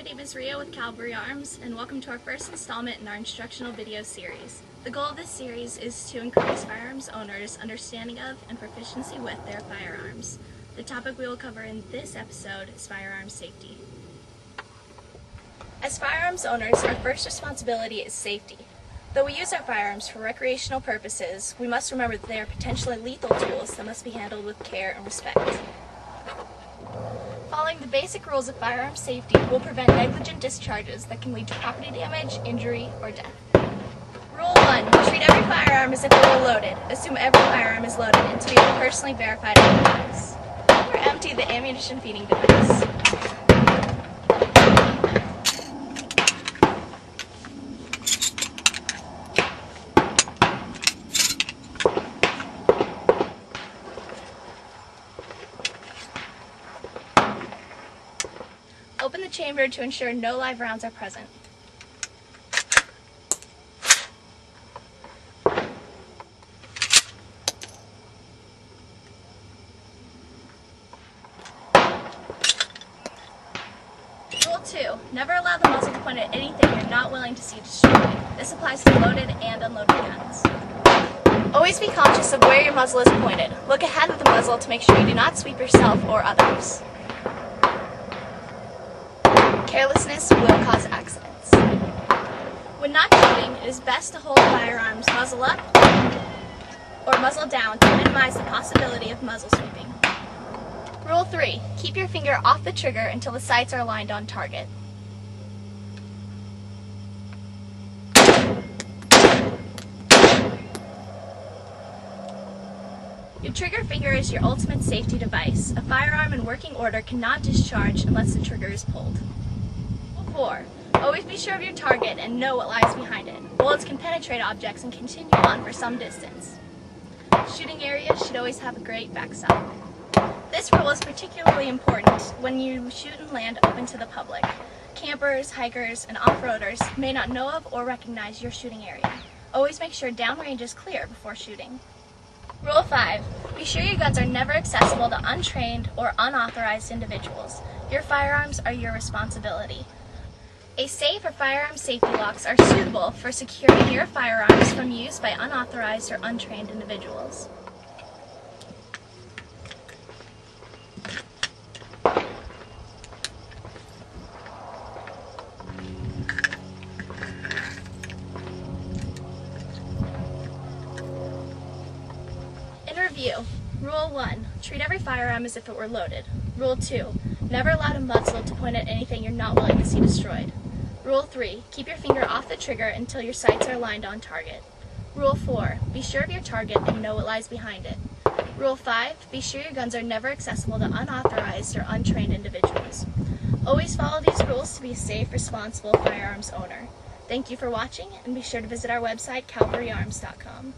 name is Ria with Firearms, and welcome to our first installment in our instructional video series. The goal of this series is to increase firearms owners' understanding of and proficiency with their firearms. The topic we will cover in this episode is firearms safety. As firearms owners, our first responsibility is safety. Though we use our firearms for recreational purposes, we must remember that they are potentially lethal tools that must be handled with care and respect. Following the basic rules of firearms safety will prevent negligent discharges that can lead to property damage, injury, or death. Rule 1. Treat every firearm as if it were loaded. Assume every firearm is loaded until you have personally verified otherwise. Or empty the ammunition feeding device. Open the chamber to ensure no live rounds are present. Rule 2. Never allow the muzzle to point at anything you're not willing to see destroyed. This applies to loaded and unloaded guns. Always be conscious of where your muzzle is pointed. Look ahead of the muzzle to make sure you do not sweep yourself or others. Carelessness will cause accidents. When not shooting, it is best to hold firearms muzzle up or muzzle down to minimize the possibility of muzzle sweeping. Rule 3. Keep your finger off the trigger until the sights are aligned on target. Your trigger finger is your ultimate safety device. A firearm in working order cannot discharge unless the trigger is pulled. 4. Always be sure of your target and know what lies behind it. Bullets can penetrate objects and continue on for some distance. Shooting areas should always have a great backstop. This rule is particularly important when you shoot in land open to the public. Campers, hikers, and off-roaders may not know of or recognize your shooting area. Always make sure downrange is clear before shooting. Rule 5. Be sure your guns are never accessible to untrained or unauthorized individuals. Your firearms are your responsibility. A safe or firearm safety locks are suitable for securing your firearms from use by unauthorized or untrained individuals. In review, Rule 1. Treat every firearm as if it were loaded. Rule 2. Never allow a muzzle to point at anything you're not willing to see destroyed. Rule 3. Keep your finger off the trigger until your sights are aligned on target. Rule 4. Be sure of your target and know what lies behind it. Rule 5. Be sure your guns are never accessible to unauthorized or untrained individuals. Always follow these rules to be a safe, responsible firearms owner. Thank you for watching, and be sure to visit our website, calvaryarms.com.